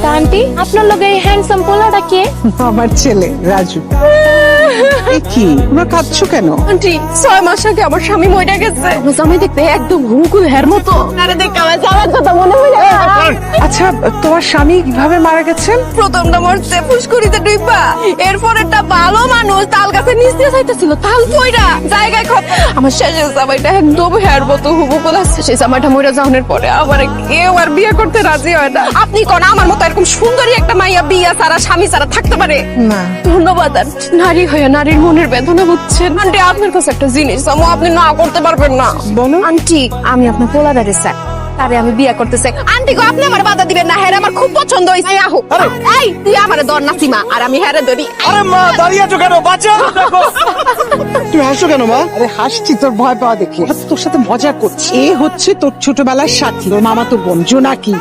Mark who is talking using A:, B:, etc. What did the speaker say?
A: তা আন্টি আপনার লগে এই হ্যান্ডসাম পোলাটা কে?
B: আমার ছেলে রাজু। এ কি তোমরা কাঁদছো কেন?
A: আন্টি 6 মাস আগে আমার স্বামী মরে গেছে। আমার জামাই দেখতে একদম হুকুল হের মতো। আরে দেখ আমার জামার কথা মনে হইলো।
B: আচ্ছা তোমার স্বামী কিভাবে মারা গেছেন?
A: প্রথমটা মরছে ফুসকুড়িতে ডুইবা, এরপর একটা ভালো মানুষ তাল গাছের নিচ দিয়ে যাইতেছিল, তাল পয়রা জায়গায় আমার শেষের জামাইটা একদম হের মতো হুকুল আছে। সেই জামাইটা মরে যাওয়ার পরে আমার কেউ আর বিয়ে করতে রাজি হয় না। আপনি কোন আমার মতো এরকম সুন্দরী একটা মাইয়া বিয়া ছাড়া স্বামী ছাড়া থাকতে পারে?
B: না।
A: ধন্যবাদ আন্টি। নারী হয়ে নারীর মনের বেদনা বুঝছেন। আন্টি আপনার কাছে একটা জিনিস আপনি না করতে পারবেন না।
B: বলো।
A: আন্টি আমি আপনার পোলাদারে চাই, তারে আমি বিয়ে করতে চাই। আন্টি গো আপনি আমার বাধা দিবেন না, হ্যাঁ আমার খুব পছন্দ হইছে। আহো এই তুই আমারে ধর না সীমা, আর আমি হ্যারে ধরি।
C: আরে মা দাঁড়িয়ে আছো কেন? বাঁচাও দেখো। তুমি হাসো কেন মা?
B: আরে হাসছি তোর ভয় পাওয়া দেখে। তোর সাথে মজা করছি। এ হচ্ছে তোর ছোটবেলার সাথী, তোর মামা তো বোন জোনাকি।